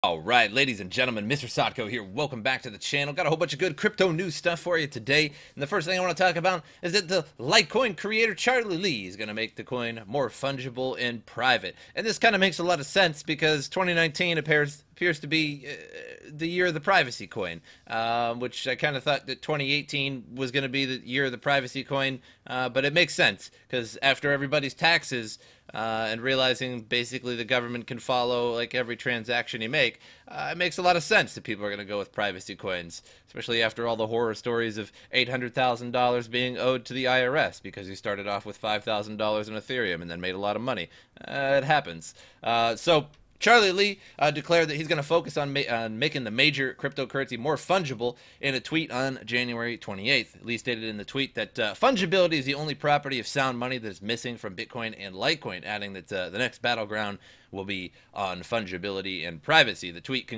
Alright, ladies and gentlemen, MrSotko here. Welcome back to the channel. Got a whole bunch of good crypto news stuff for you today. And the first thing I want to talk about is that the Litecoin creator Charlie Lee is going to make the coin more fungible and private. And this kind of makes a lot of sense because 2019 appears to be the year of the privacy coin, which I kind of thought that 2018 was going to be the year of the privacy coin, but it makes sense because after everybody's taxes and realizing basically the government can follow like every transaction you make, it makes a lot of sense that people are going to go with privacy coins, especially after all the horror stories of $800,000 being owed to the IRS because you started off with $5,000 in Ethereum and then made a lot of money. It happens. So Charlie Lee declared that he's going to focus on making the major cryptocurrency more fungible in a tweet on January 28th. Lee stated in the tweet that fungibility is the only property of sound money that is missing from Bitcoin and Litecoin, adding that the next battleground will be on fungibility and privacy. The tweet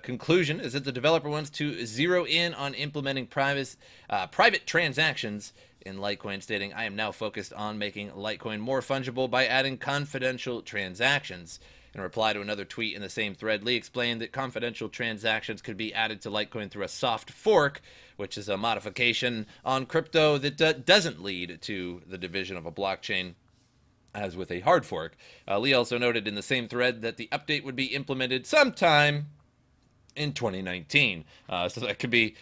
conclusion is that the developer wants to zero in on implementing private transactions in Litecoin, stating, "I am now focused on making Litecoin more fungible by adding confidential transactions." In reply to another tweet in the same thread, Lee explained that confidential transactions could be added to Litecoin through a soft fork, which is a modification on crypto that doesn't lead to the division of a blockchain as with a hard fork. Lee also noted in the same thread that the update would be implemented sometime in 2019. So that could be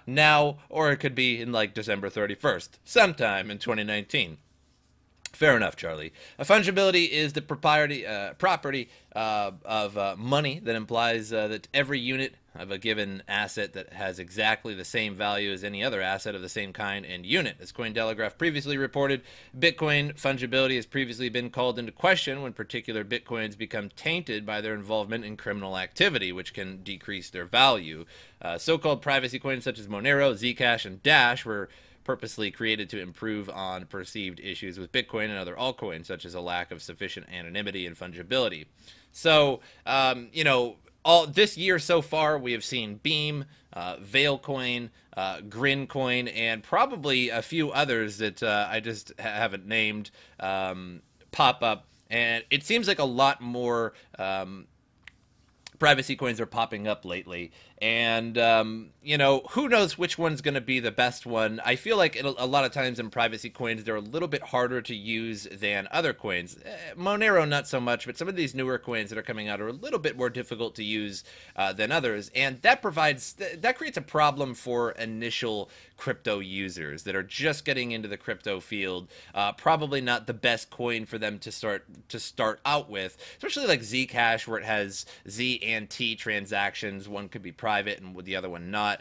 now, or it could be in like December 31st, sometime in 2019. Fair enough, Charlie. Fungibility is the property of money that implies that every unit of a given asset that has exactly the same value as any other asset of the same kind and unit. As Cointelegraph previously reported, Bitcoin fungibility has previously been called into question when particular Bitcoins become tainted by their involvement in criminal activity, which can decrease their value. So-called privacy coins such as Monero, Zcash, and Dash were purposely created to improve on perceived issues with Bitcoin and other altcoins, such as a lack of sufficient anonymity and fungibility. So, all this year so far, we have seen Beam, Veilcoin, Grincoin, and probably a few others that I just haven't named pop up. And it seems like a lot more privacy coins are popping up lately, and who knows which one's going to be the best one. I feel like a lot of times in privacy coins they're a little bit harder to use than other coins. Monero not so much, but some of these newer coins that are coming out are a little bit more difficult to use than others, and that creates a problem for initial crypto users that are just getting into the crypto field. Probably not the best coin for them to start out with, especially like Zcash, where it has Z and T transactions. One could be private and with the other one not,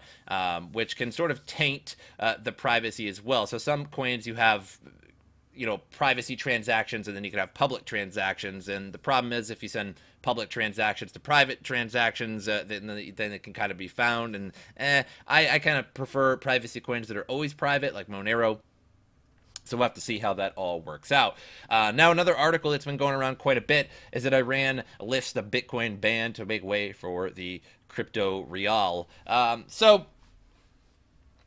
which can sort of taint the privacy as well. So some coins you have privacy transactions, and then you can have public transactions, and the problem is if you send public transactions to private transactions, then it can kind of be found, and I kind of prefer privacy coins that are always private, like Monero. So we'll have to see how that all works out. Now, another article that's been going around quite a bit is that Iran lifts the Bitcoin ban to make way for the crypto real. So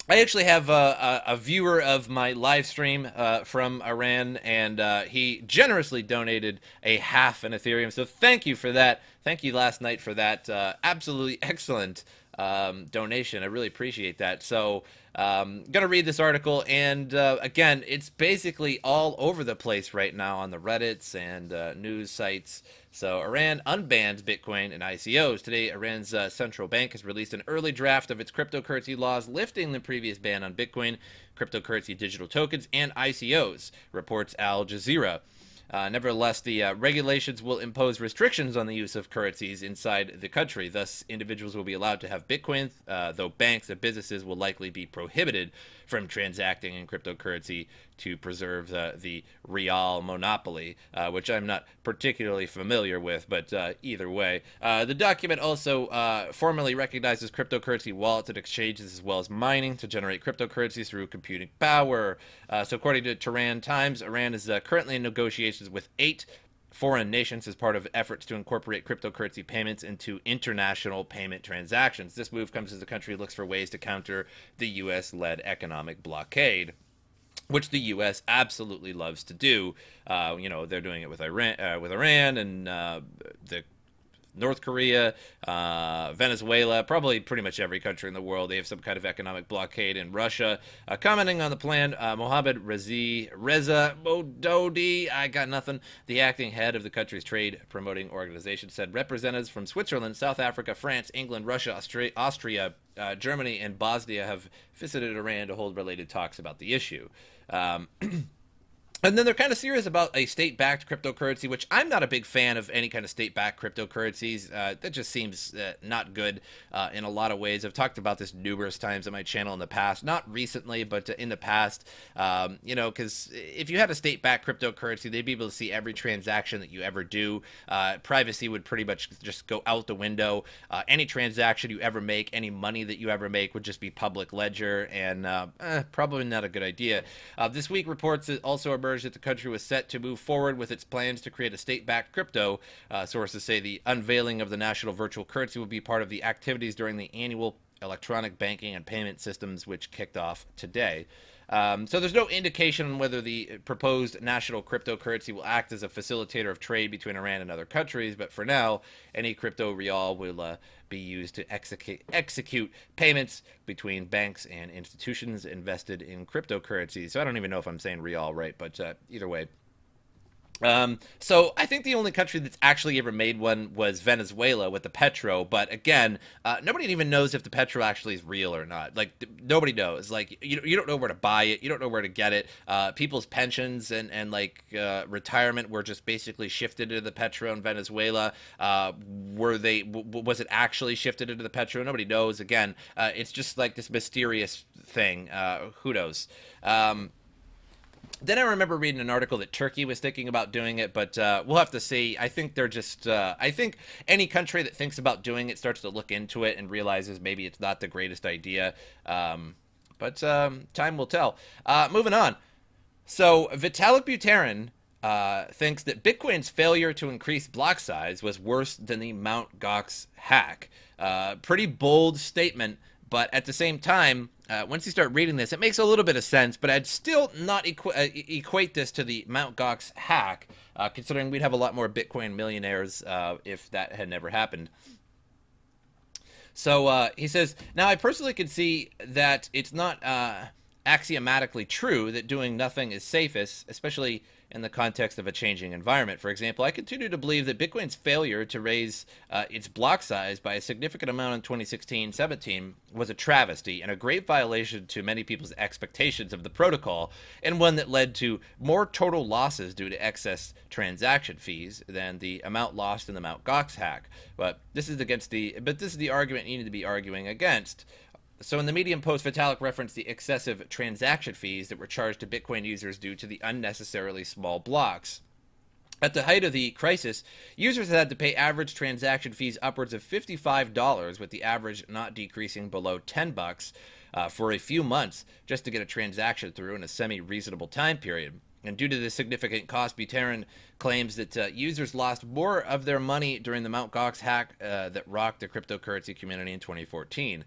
I actually have a viewer of my live stream from Iran, and he generously donated a half an Ethereum. So thank you for that. Thank you last night for that absolutely excellent donation. I really appreciate that. So I'm going to read this article, and again, it's basically all over the place right now on the Reddits and news sites. So Iran unbans Bitcoin and ICOs. Today, Iran's central bank has released an early draft of its cryptocurrency laws, lifting the previous ban on Bitcoin, cryptocurrency digital tokens, and ICOs, reports Al Jazeera. Nevertheless, the regulations will impose restrictions on the use of currencies inside the country. Thus, individuals will be allowed to have Bitcoin, though banks and businesses will likely be prohibited from transacting in cryptocurrency to preserve the real monopoly, which I'm not particularly familiar with, but either way. The document also formally recognizes cryptocurrency wallets and exchanges as well as mining to generate cryptocurrencies through computing power. So according to Tehran Times, Iran is currently in negotiations with 8 foreign nations as part of efforts to incorporate cryptocurrency payments into international payment transactions. This move comes as the country looks for ways to counter the U.S.-led economic blockade, which the U.S. absolutely loves to do. They're doing it with Iran, and the North Korea, Venezuela, probably pretty much every country in the world. They have some kind of economic blockade. In Russia, commenting on the plan, Mohammad Reza Mododi, I got nothing, the acting head of the country's trade promoting organization, said representatives from Switzerland, South Africa, France, England, Russia, Austria, Germany, and Bosnia have visited Iran to hold related talks about the issue. And then they're kind of serious about a state-backed cryptocurrency, which I'm not a big fan of any kind of state-backed cryptocurrencies. That just seems not good in a lot of ways. I've talked about this numerous times on my channel in the past, not recently, but in the past. You know, because if you had a state-backed cryptocurrency, they'd be able to see every transaction that you ever do. Privacy would pretty much just go out the window. Any transaction you ever make, any money that you ever make would just be public ledger, and probably not a good idea. This week, reports also emerged that the country was set to move forward with its plans to create a state-backed crypto. Sources say the unveiling of the national virtual currency will be part of the activities during the annual electronic banking and payment systems, which kicked off today. So there's no indication on whether the proposed national cryptocurrency will act as a facilitator of trade between Iran and other countries, but for now, any crypto rial will be used to execute payments between banks and institutions invested in cryptocurrencies. So I don't even know if I'm saying rial right, but either way. So I think the only country that's actually ever made one was Venezuela with the petro, but again, nobody even knows if the petro actually is real or not. Like, nobody knows. Like, you don't know where to buy it, you don't know where to get it. People's pensions and retirement were just basically shifted to the petro in Venezuela. Was it actually shifted into the petro? Nobody knows. Again, it's just like this mysterious thing. Who knows? Then I remember reading an article that Turkey was thinking about doing it, but we'll have to see. I think they're just, I think any country that thinks about doing it starts to look into it and realizes maybe it's not the greatest idea. But time will tell. Moving on. So Vitalik Buterin thinks that Bitcoin's failure to increase block size was worse than the Mt. Gox hack. Pretty bold statement, but at the same time, once you start reading this, it makes a little bit of sense, but I'd still not equate this to the Mt. Gox hack, considering we'd have a lot more Bitcoin millionaires if that had never happened. So he says, now I personally can see that it's not axiomatically true that doing nothing is safest, especially in the context of a changing environment. For example, I continue to believe that Bitcoin's failure to raise its block size by a significant amount in 2016-17 was a travesty and a great violation to many people's expectations of the protocol, and one that led to more total losses due to excess transaction fees than the amount lost in the Mt. Gox hack. But this is the argument you need to be arguing against. So in the Medium post, Vitalik referenced the excessive transaction fees that were charged to Bitcoin users due to the unnecessarily small blocks. At the height of the crisis, users had to pay average transaction fees upwards of $55, with the average not decreasing below $10 for a few months just to get a transaction through in a semi-reasonable time period. And due to the significant cost, Buterin claims that users lost more of their money during the Mt. Gox hack that rocked the cryptocurrency community in 2014.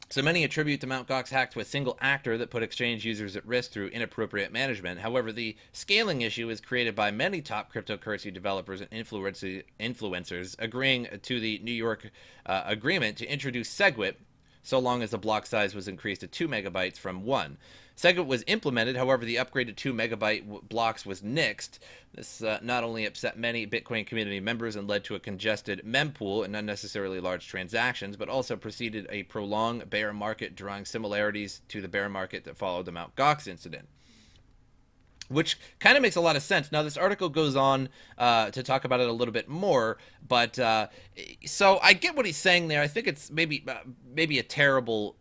So many attribute the Mt. Gox hack to a single actor that put exchange users at risk through inappropriate management. However, the scaling issue is created by many top cryptocurrency developers and influencers agreeing to the New York agreement to introduce SegWit, so long as the block size was increased to 2 megabytes from 1. SegWit was implemented, however, the upgrade to 2 megabyte blocks was nixed. This not only upset many Bitcoin community members and led to a congested mempool and unnecessarily large transactions, but also preceded a prolonged bear market, drawing similarities to the bear market that followed the Mt. Gox incident. Which kind of makes a lot of sense. Now, this article goes on to talk about it a little bit more, but so I get what he's saying there. I think it's maybe a terrible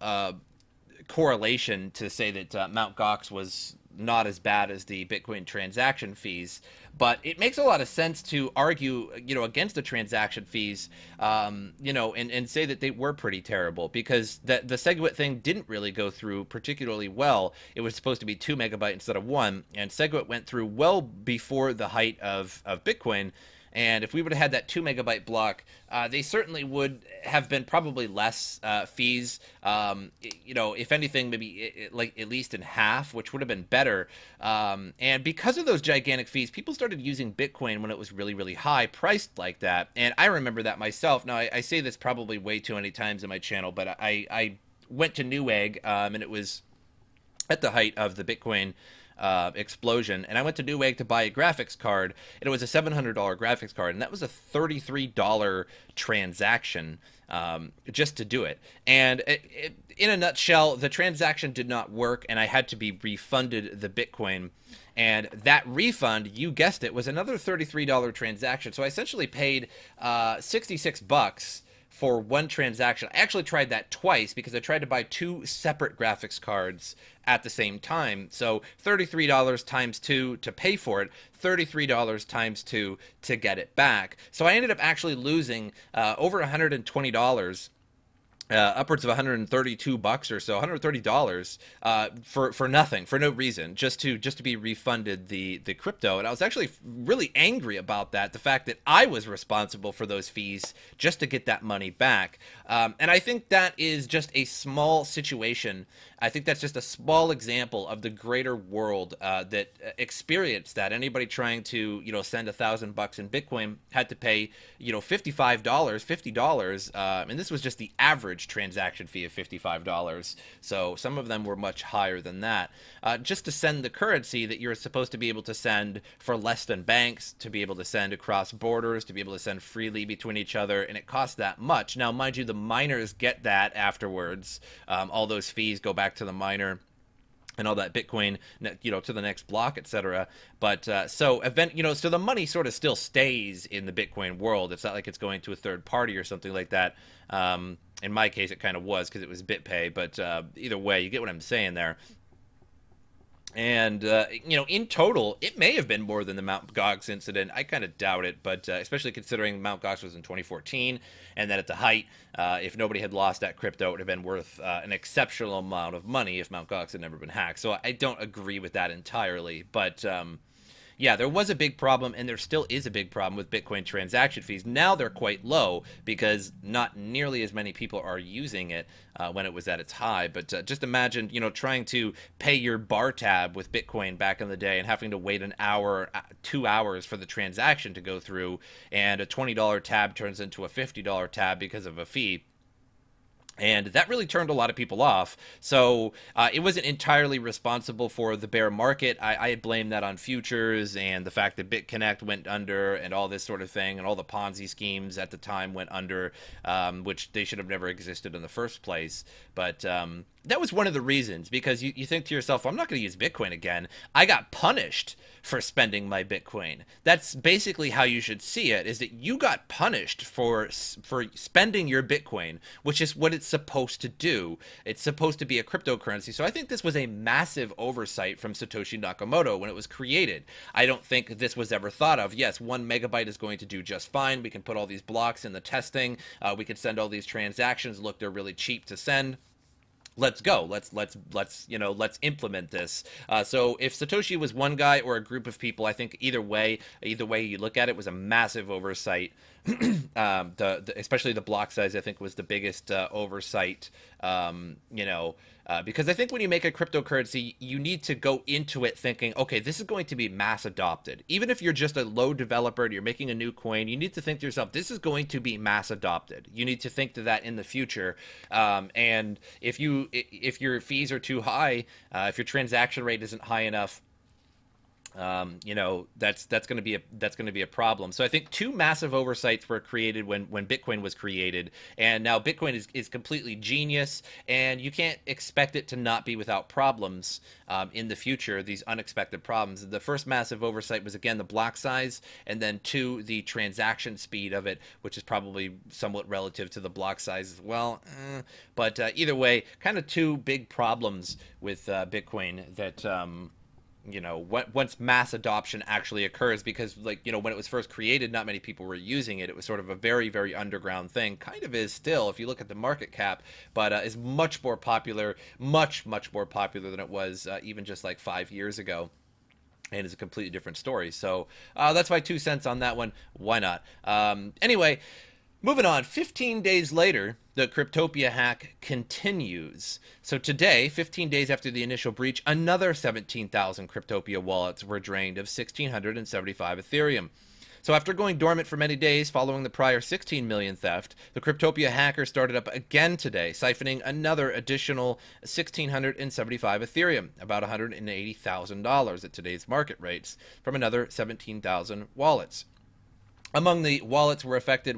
correlation to say that Mt. Gox was not as bad as the Bitcoin transaction fees, but it makes a lot of sense to argue, against the transaction fees, and say that they were pretty terrible, because the SegWit thing didn't really go through particularly well. It was supposed to be 2 megabyte instead of 1, and SegWit went through well before the height of Bitcoin. And if we would have had that 2 megabyte block, they certainly would have been probably less fees. You know, if anything, maybe like at least in half, which would have been better. And because of those gigantic fees, people started using Bitcoin when it was really, really high priced like that. And I remember that myself. Now, I say this probably way too many times in my channel, but I went to Newegg, and it was at the height of the Bitcoin explosion, and I went to Newegg to buy a graphics card, and it was a $700 graphics card, and that was a $33 transaction just to do it. And in a nutshell, the transaction did not work, and I had to be refunded the Bitcoin. And that refund, you guessed it, was another $33 transaction. So I essentially paid 66 bucks for one transaction. I actually tried that twice because I tried to buy two separate graphics cards at the same time. So $33 times 2 to pay for it, $33 times 2 to get it back. So I ended up actually losing over $120. Upwards of 132 bucks or so, $130 for nothing, for no reason, just to be refunded the crypto. And I was actually really angry about that, the fact that I was responsible for those fees just to get that money back. And I think that is just a small situation. I think that's just a small example of the greater world that experienced that. Anybody trying to, you know, send $1,000 in Bitcoin had to pay, you know, $55, $50, and this was just the average transaction fee of $55. So some of them were much higher than that, just to send the currency that you're supposed to be able to send for less than banks, to be able to send across borders, to be able to send freely between each other, and it costs that much. Now, mind you, the miners get that afterwards. All those fees go back to the miner and all that Bitcoin, you know, to the next block, etc. But so the money sort of still stays in the Bitcoin world. It's not like it's going to a third party or something like that. In my case, it kind of was because it was BitPay. But either way, you get what I'm saying there. And, you know, in total, it may have been more than the Mt. Gox incident. I kind of doubt it, but especially considering Mt. Gox was in 2014, and then at the height, if nobody had lost that crypto, it would have been worth an exceptional amount of money if Mt. Gox had never been hacked. So I don't agree with that entirely, but yeah, there was a big problem, and there still is a big problem with Bitcoin transaction fees. Now they're quite low because not nearly as many people are using it when it was at its high. But just imagine, you know, trying to pay your bar tab with Bitcoin back in the day and having to wait an hour, 2 hours for the transaction to go through, and a $20 tab turns into a $50 tab because of a fee. And that really turned a lot of people off. So it wasn't entirely responsible for the bear market. I blame that on futures and the fact that BitConnect went under and all this sort of thing, and all the Ponzi schemes at the time went under, which they should have never existed in the first place. But that was one of the reasons, because you think to yourself, I'm not going to use Bitcoin again. I got punished for spending my Bitcoin. That's basically how you should see it, is that you got punished for spending your Bitcoin, which is what it's supposed to do. It's supposed to be a cryptocurrency. So I think this was a massive oversight from Satoshi Nakamoto when it was created. I don't think this was ever thought of. Yes, 1 megabyte is going to do just fine. We can put all these blocks in the testing. We can send all these transactions. Look, they're really cheap to send. Let's go. Let's implement this. So if Satoshi was one guy or a group of people, I think either way you look at it, was a massive oversight. Especially the block size, I think, was the biggest oversight. Because I think when you make a cryptocurrency, you need to go into it thinking, okay, this is going to be mass adopted. Even if you're just a low developer and you're making a new coin, you need to think to yourself, this is going to be mass adopted. You need to think to that in the future. And if your fees are too high, if your transaction rate isn't high enough, that's going to be a problem. So I think two massive oversights were created when Bitcoin was created, and now Bitcoin is completely genius, and you can't expect it to not be without problems in the future, these unexpected problems. The first massive oversight was, again, the block size, and then two, the transaction speed of it, which is probably somewhat relative to the block size as well. But either way, kind of two big problems with Bitcoin that once mass adoption actually occurs, because when it was first created, not many people were using it. It was sort of a very, very underground thing, kind of is still, if you look at the market cap, but is much more popular, much more popular than it was even just like 5 years ago. And it's a completely different story. So that's my 2 cents on that one. Why not? Anyway, Moving on, 15 days later, the CryptoPia hack continues. So today, 15 days after the initial breach, another 17,000 CryptoPia wallets were drained of 1,675 Ethereum. So after going dormant for many days following the prior 16 million theft, the CryptoPia hacker started up again today, siphoning another additional 1,675 Ethereum, about $180,000 at today's market rates, from another 17,000 wallets. Among the wallets were affected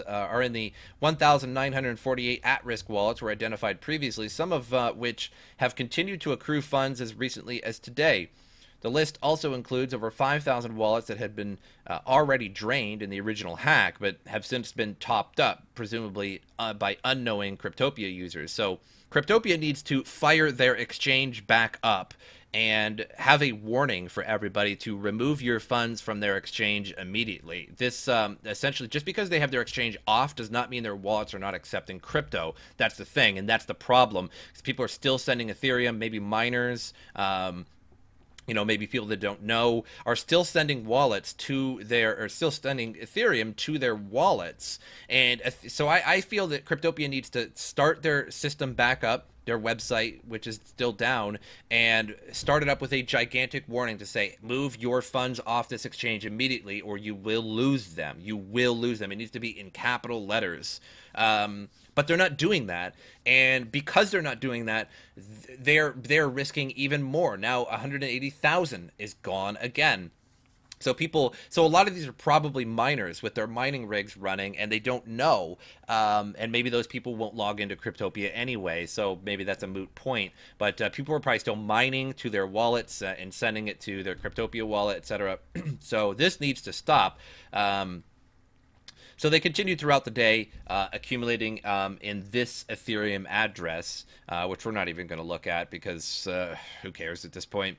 are in the 1,948 at-risk wallets were identified previously, some of which have continued to accrue funds as recently as today. The list also includes over 5,000 wallets that had been already drained in the original hack, but have since been topped up, presumably by unknowing CryptoPia users. So CryptoPia needs to fire their exchange back up and have a warning for everybody to remove your funds from their exchange immediately. This essentially, just because they have their exchange off does not mean their wallets are not accepting crypto. That's the thing, and that's the problem. Because people are still sending Ethereum, maybe miners, maybe people that don't know are still sending still sending Ethereum to their wallets. And so I feel that CryptoPia needs to start their system back up, their website, which is still down, and start it up with a gigantic warning to say, move your funds off this exchange immediately or you will lose them. You will lose them. It needs to be in capital letters. But they're not doing that, and because they're not doing that, they're risking even more. Now 180,000 is gone again. So a lot of these are probably miners with their mining rigs running, and they don't know, and maybe those people won't log into CryptoPia anyway, so maybe that's a moot point. But people are probably still mining to their wallets and sending it to their CryptoPia wallet, etc. So this needs to stop. So they continued throughout the day, accumulating in this Ethereum address, which we're not even going to look at because who cares at this point.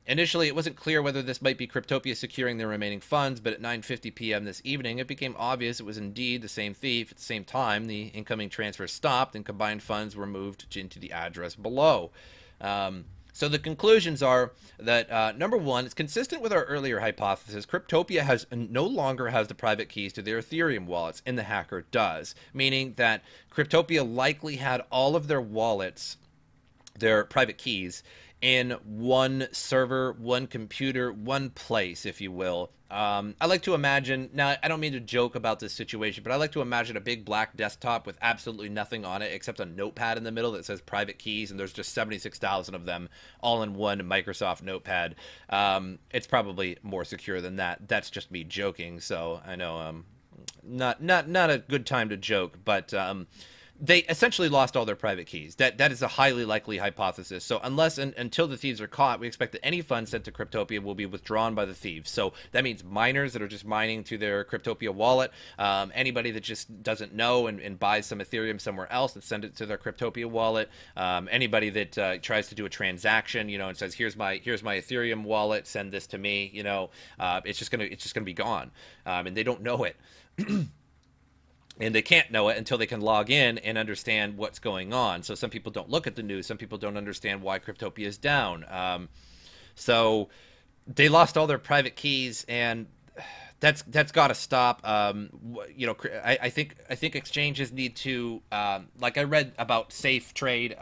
Initially, it wasn't clear whether this might be CryptoPia securing their remaining funds, but at 9:50 p.m. this evening, it became obvious it was indeed the same thief. At the same time, the incoming transfer stopped and combined funds were moved into the address below. So the conclusions are that, number one, it's consistent with our earlier hypothesis. CryptoPia no longer has the private keys to their Ethereum wallets, and the hacker does, meaning that CryptoPia likely had all of their wallets, their private keys, in one server, one computer, one place, if you will. I like to imagine, now I don't mean to joke about this situation, but I like to imagine a big black desktop with absolutely nothing on it except a notepad in the middle that says private keys, and there's just 76,000 of them all in one Microsoft notepad. It's probably more secure than that. That's just me joking, so I know not a good time to joke, but they essentially lost all their private keys. That is a highly likely hypothesis. So until the thieves are caught, we expect that any funds sent to CryptoPia will be withdrawn by the thieves. So that means miners that are just mining to their CryptoPia wallet, anybody that just doesn't know and buys some Ethereum somewhere else and send it to their CryptoPia wallet, anybody that tries to do a transaction, and says, here's my Ethereum wallet, send this to me, it's just gonna be gone, and they don't know it. And they can't know it until they can log in and understand what's going on. So some people don't look at the news. Some people don't understand why CryptoPia is down. So they lost all their private keys, and that's got to stop. I think exchanges need to, like I read about Safe Trade,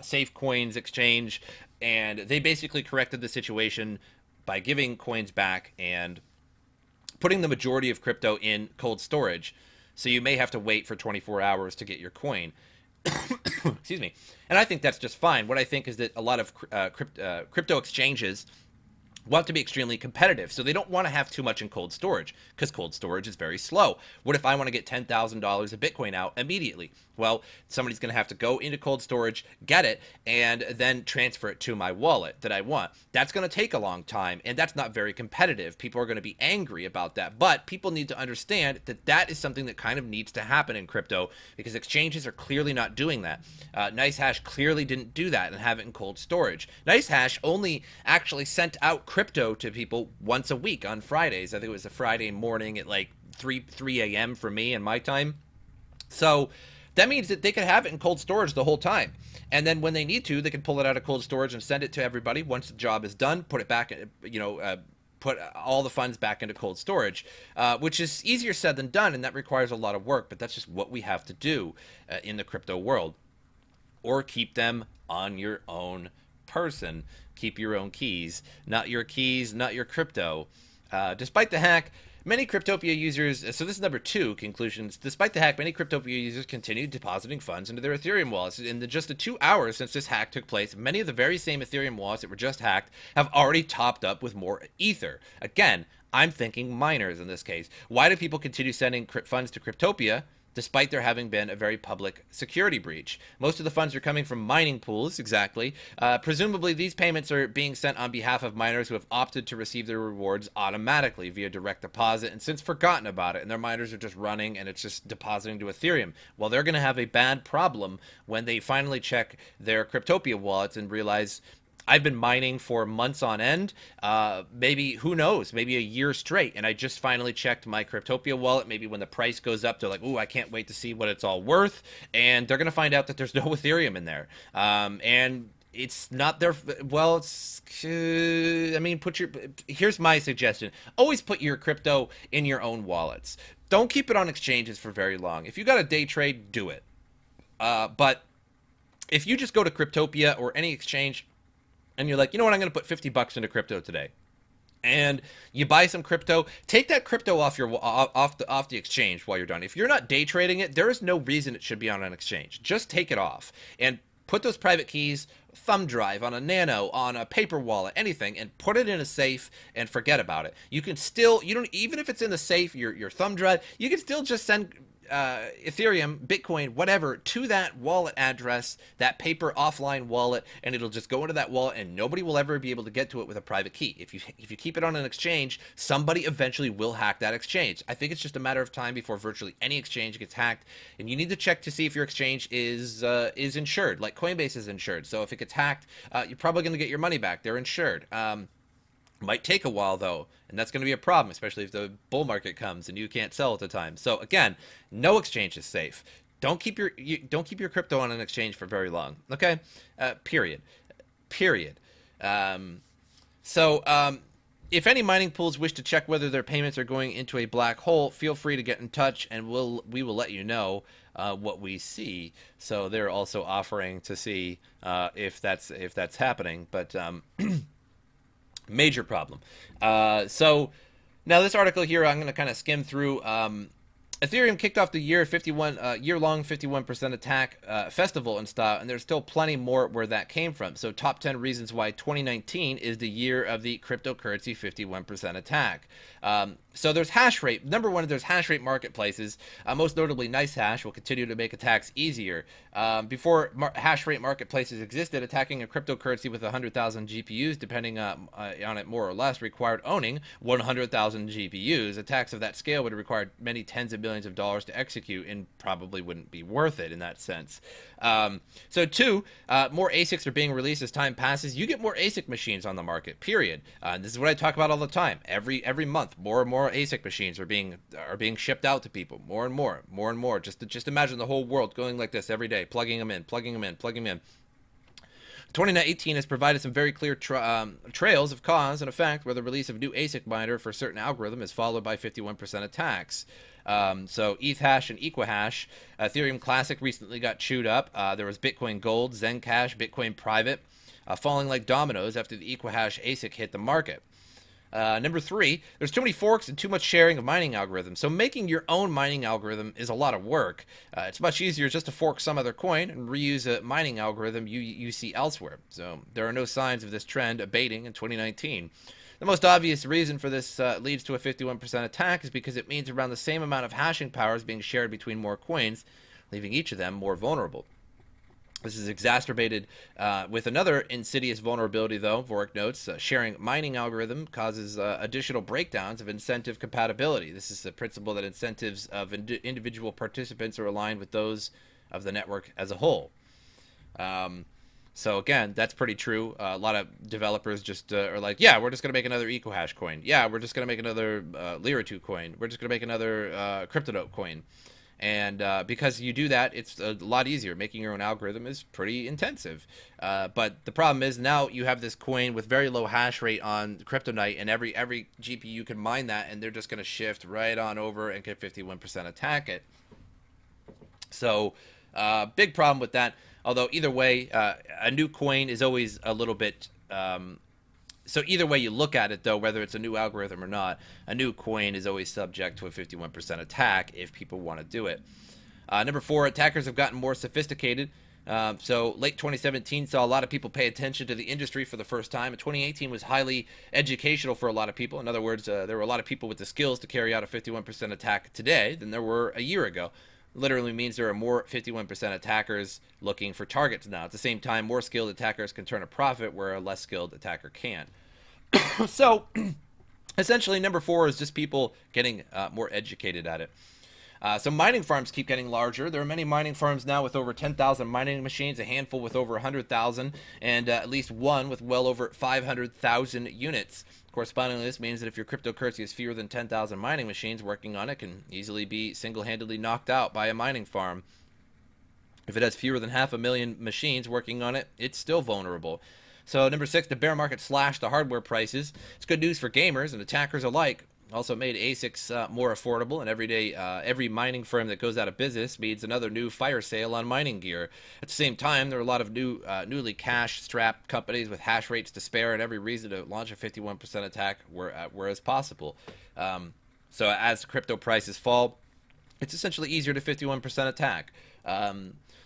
Safe Coins Exchange, and they basically corrected the situation by giving coins back and putting the majority of crypto in cold storage. So you may have to wait for 24 hours to get your coin. Excuse me. And I think that's just fine. What I think is that a lot of crypto exchanges want to be extremely competitive. So they don't want to have too much in cold storage because cold storage is very slow. What if I want to get $10,000 of Bitcoin out immediately? Well, somebody's going to have to go into cold storage, get it, and then transfer it to my wallet that I want. That's going to take a long time, and that's not very competitive. People are going to be angry about that, but people need to understand that that is something that kind of needs to happen in crypto because exchanges are clearly not doing that. NiceHash clearly didn't do that and have it in cold storage. NiceHash only actually sent out crypto to people once a week on Fridays. I think it was a Friday morning at like 3 a.m. for me and my time. So that means that they could have it in cold storage the whole time. And then when they need to, they can pull it out of cold storage and send it to everybody. Once the job is done, put it back, put all the funds back into cold storage, which is easier said than done, and that requires a lot of work, but that's just what we have to do in the crypto world. Or keep them on your own person. Keep your own keys, not your crypto. Despite the hack, many CryptoPia users, so this is number 2 conclusions, despite the hack, many CryptoPia users continued depositing funds into their Ethereum wallets. In just the 2 hours since this hack took place, many of the very same Ethereum wallets that were just hacked have already topped up with more Ether. Again, I'm thinking miners in this case. Why do people continue sending funds to CryptoPia despite there having been a very public security breach? Most of the funds are coming from mining pools, exactly. Presumably, these payments are being sent on behalf of miners who have opted to receive their rewards automatically via direct deposit and since forgotten about it, and their miners are just running and it's just depositing to Ethereum. Well, they're going to have a bad problem when they finally check their CryptoPia wallets and realize, I've been mining for months on end, maybe, who knows, maybe a year straight, and I just finally checked my CryptoPia wallet. Maybe when the price goes up, they're like, ooh, I can't wait to see what it's all worth, and they're going to find out that there's no Ethereum in there. And it's not their, well, it's, I mean, here's my suggestion. Always put your crypto in your own wallets. Don't keep it on exchanges for very long. If you got a day trade, do it. But if you just go to CryptoPia or any exchange, and you're like, you know what, I'm going to put 50 bucks into crypto today, and you buy some crypto, take that crypto off the exchange while you're done. If you're not day trading it, there is no reason it should be on an exchange. Just take it off and put those private keys, thumb drive, on a Nano, on a paper wallet, anything, and put it in a safe and forget about it. You can still, even if it's in the safe, your thumb drive, you can still just send Ethereum, Bitcoin, whatever, to that wallet address, that paper offline wallet, and it'll just go into that wallet, and nobody will ever be able to get to it with a private key. If you keep it on an exchange, somebody eventually will hack that exchange. I think it's just a matter of time before virtually any exchange gets hacked, and you need to check to see if your exchange is insured, like Coinbase is insured. So if it gets hacked, you're probably going to get your money back. They're insured. Might take a while though, and that's going to be a problem, especially if the bull market comes and you can't sell at the time. So again, no exchange is safe. Don't keep your crypto on an exchange for very long. Okay, period. If any mining pools wish to check whether their payments are going into a black hole, feel free to get in touch, and we will let you know what we see. So they're also offering to see if that's happening, but. Major problem. So now this article here, I'm going to kind of skim through. Ethereum kicked off the year-long 51% attack festival in style, and there's still plenty more where that came from. So top 10 reasons why 2019 is the year of the cryptocurrency 51% attack. So there's hash rate. Number one, there's hash rate marketplaces. Most notably, NiceHash will continue to make attacks easier. Before hash rate marketplaces existed, attacking a cryptocurrency with 100,000 GPUs, depending on it more or less, required owning 100,000 GPUs. Attacks of that scale would have required many tens of millions of dollars to execute and probably wouldn't be worth it in that sense. So two, more ASICs are being released as time passes. You get more ASIC machines on the market, period. This is what I talk about all the time. Every month, more and more ASIC machines are being shipped out to people, more and more. Just imagine the whole world going like this every day, plugging them in. 2018 has provided some very clear trails of cause and effect where the release of new ASIC miner for certain algorithm is followed by 51% attacks. So ETH-hash and Equihash, Ethereum Classic recently got chewed up. There was Bitcoin Gold, Zencash, Bitcoin Private, falling like dominoes after the Equihash ASIC hit the market. Number three, there's too many forks and too much sharing of mining algorithms. So making your own mining algorithm is a lot of work. It's much easier just to fork some other coin and reuse a mining algorithm you see elsewhere. So there are no signs of this trend abating in 2019. The most obvious reason for this leads to a 51% attack is because it means around the same amount of hashing power is being shared between more coins, leaving each of them more vulnerable. This is exacerbated with another insidious vulnerability, though. Vorik notes, sharing mining algorithm causes additional breakdowns of incentive compatibility. This is the principle that incentives of individual participants are aligned with those of the network as a whole. So again, that's pretty true. A lot of developers just are like, yeah, we're just going to make another Equihash coin. Yeah, we're just going to make another Lira2 coin. We're just going to make another CryptoNote coin. And because you do that, it's a lot easier. Making your own algorithm is pretty intensive. But the problem is now you have this coin with very low hash rate on Kryptonite, and every GPU can mine that, and they're just going to shift right on over and get 51% attack it. So big problem with that. Although either way, a new coin is always a little bit... So either way you look at it, though, whether it's a new algorithm or not, a new coin is always subject to a 51% attack if people want to do it. Number 4, attackers have gotten more sophisticated. So late 2017 saw a lot of people pay attention to the industry for the first time. And 2018 was highly educational for a lot of people. In other words, there were a lot of people with the skills to carry out a 51% attack today than there were a year ago. Literally means there are more 51% attackers looking for targets now. At the same time, more skilled attackers can turn a profit where a less skilled attacker can't. So essentially number 4 is just people getting more educated at it. So mining farms keep getting larger. There are many mining farms now with over 10,000 mining machines, a handful with over 100,000, and at least one with well over 500,000 units. Correspondingly, this means that if your cryptocurrency has fewer than 10,000 mining machines working on it, can easily be single-handedly knocked out by a mining farm. If it has fewer than 500,000 machines working on it, it's still vulnerable. So number 6, the bear market slashed the hardware prices. It's good news for gamers and attackers alike. Also made ASICs more affordable, and every mining firm that goes out of business means another new fire sale on mining gear. At the same time, there are a lot of newly cash-strapped companies with hash rates to spare and every reason to launch a 51% attack whereas possible. So as crypto prices fall, it's essentially easier to 51% attack.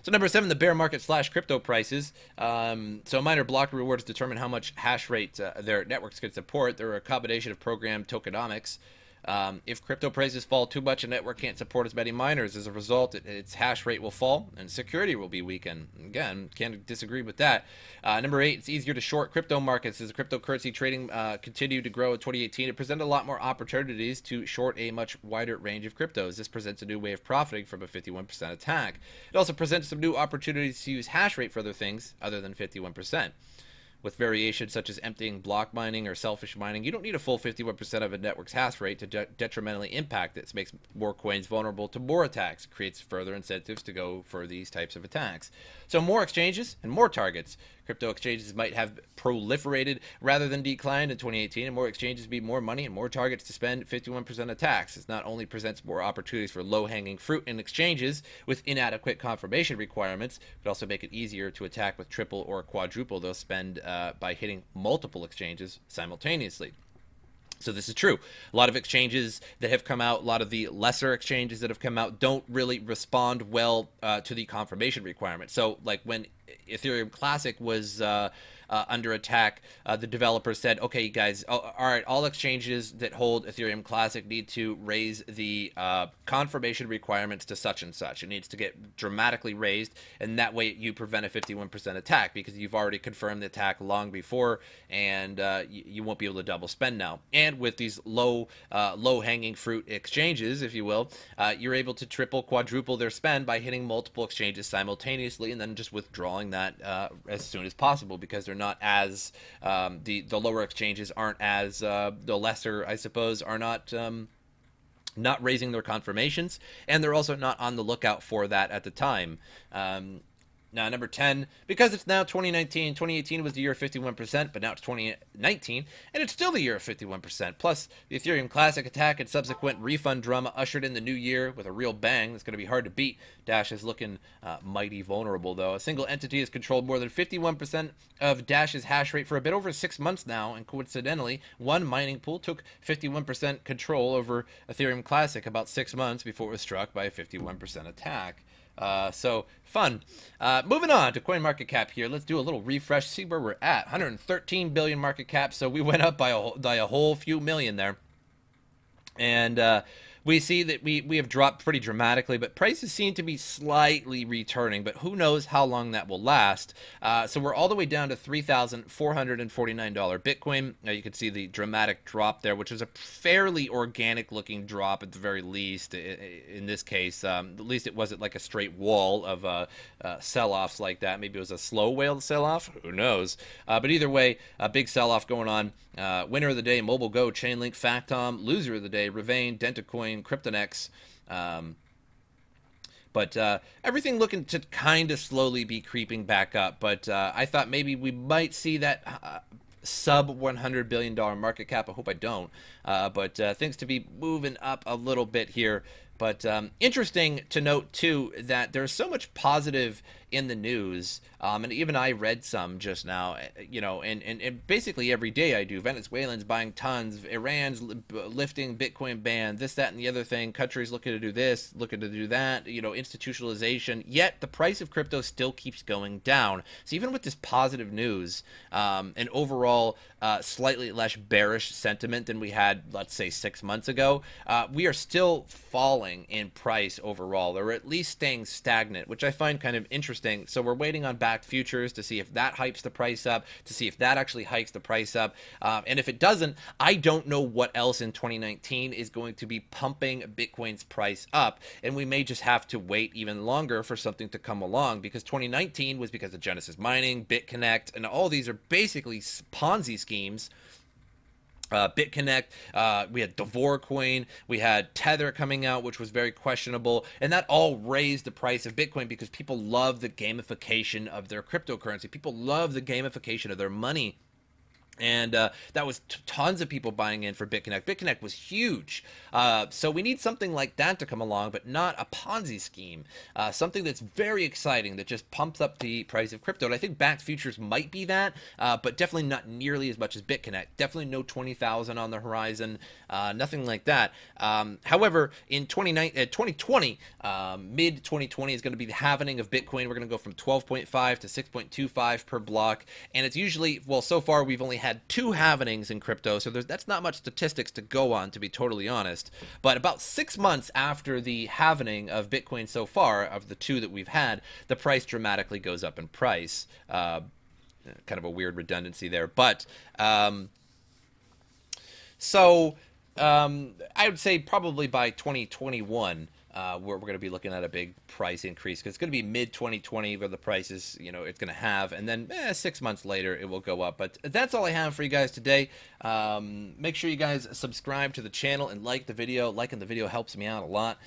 So number 7, the bear market / crypto prices. So miner block rewards determine how much hash rate their networks can support. They're a combination of program tokenomics. If crypto prices fall too much, a network can't support as many miners. As a result, its hash rate will fall and security will be weakened. Again, can't disagree with that. Number 8, it's easier to short crypto markets. As cryptocurrency trading continued to grow in 2018, it presented a lot more opportunities to short a much wider range of cryptos. This presents a new way of profiting from a 51% attack. It also presents some new opportunities to use hash rate for other things other than 51%. With variations such as emptying block mining or selfish mining, you don't need a full 51% of a network's hash rate to detrimentally impact it. This makes more coins vulnerable to more attacks. It creates further incentives to go for these types of attacks. So more exchanges and more targets. Crypto exchanges might have proliferated rather than declined in 2018, and more exchanges mean more money and more targets to spend 51% attacks. This not only presents more opportunities for low-hanging fruit in exchanges with inadequate confirmation requirements, but also make it easier to attack with triple or quadruple those spend by hitting multiple exchanges simultaneously. So this is true. A lot of exchanges that have come out, a lot of the lesser exchanges that have come out don't really respond well to the confirmation requirement. So like when Ethereum Classic was under attack, the developers said, okay, guys, all right, all exchanges that hold Ethereum Classic need to raise the confirmation requirements to such and such. It needs to get dramatically raised, and that way you prevent a 51% attack because you've already confirmed the attack long before, and you won't be able to double spend now. And with these low-hanging fruit exchanges, if you will, you're able to triple, quadruple their spend by hitting multiple exchanges simultaneously and then just withdrawing that as soon as possible because they're not as the lower exchanges aren't as the lesser, I suppose, are not raising their confirmations, and they're also not on the lookout for that at the time. Now, number 10, because it's now 2019, 2018 was the year of 51%, but now it's 2019, and it's still the year of 51%. Plus, the Ethereum Classic attack and subsequent refund drama ushered in the new year with a real bang that's going to be hard to beat. Dash is looking mighty vulnerable, though. A single entity has controlled more than 51% of Dash's hash rate for a bit over 6 months now, and coincidentally, one mining pool took 51% control over Ethereum Classic about 6 months before it was struck by a 51% attack. So fun. Moving on to CoinMarketCap here. Let's do a little refresh, see where we're at. 113 billion market cap, so we went up by a whole few million there. And we see that we have dropped pretty dramatically, but prices seem to be slightly returning, but who knows how long that will last. So we're all the way down to $3,449 Bitcoin. Now you can see the dramatic drop there, which is a fairly organic looking drop at the very least. In this case, at least it wasn't like a straight wall of sell-offs like that. Maybe it was a slow whale sell-off. Who knows? But either way, a big sell-off going on. Winner of the day, Mobile Go, Chainlink, Factom. Loser of the day, Ravane, Dentacoin, Kryptonex. But everything looking to kind of slowly be creeping back up. But I thought maybe we might see that sub $100 billion market cap. I hope I don't. But things to be moving up a little bit here. But interesting to note, too, that there's so much positive in the news, and even I read some just now, you know, and basically every day I do. Venezuelans buying tons, Iran's lifting Bitcoin ban, this, that, and the other thing, countries looking to do this, looking to do that, you know, institutionalization, yet the price of crypto still keeps going down. So even with this positive news, and overall slightly less bearish sentiment than we had, let's say, 6 months ago, we are still falling in price overall, or at least staying stagnant, which I find kind of interesting. So we're waiting on backed futures to see if that hypes the price up, to see if that actually hikes the price up. And if it doesn't, I don't know what else in 2019 is going to be pumping Bitcoin's price up. And we may just have to wait even longer for something to come along, because 2019 was because of Genesis Mining, BitConnect, and all these are basically Ponzi schemes. BitConnect, we had Devore Coin, we had Tether coming out, which was very questionable, and that all raised the price of Bitcoin because people love the gamification of their cryptocurrency. People love the gamification of their money. And that was tons of people buying in for BitConnect. BitConnect was huge. So we need something like that to come along, but not a Ponzi scheme. Something that's very exciting that just pumps up the price of crypto. And I think backed futures might be that, but definitely not nearly as much as BitConnect. Definitely no 20,000 on the horizon. Nothing like that. However, in 2020, mid-2020 is going to be the halvening of Bitcoin. We're going to go from 12.5 to 6.25 per block. And it's usually, well, so far we've only had 2 halvenings in crypto, so that's not much statistics to go on, to be totally honest. But about 6 months after the halvening of Bitcoin so far, of the 2 that we've had, the price dramatically goes up in price. Kind of a weird redundancy there. But I would say probably by 2021, we're going to be looking at a big price increase, because it's going to be mid-2020 where the price is, you know, it's going to have, and then 6 months later it will go up. But that's all I have for you guys today. Make sure you guys subscribe to the channel and like the video. Liking the video helps me out a lot.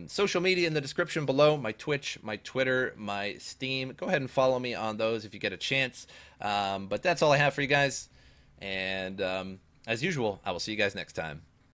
Social media in the description below, my Twitch, my Twitter, my Steam. Go ahead and follow me on those if you get a chance. But that's all I have for you guys. And as usual, I will see you guys next time.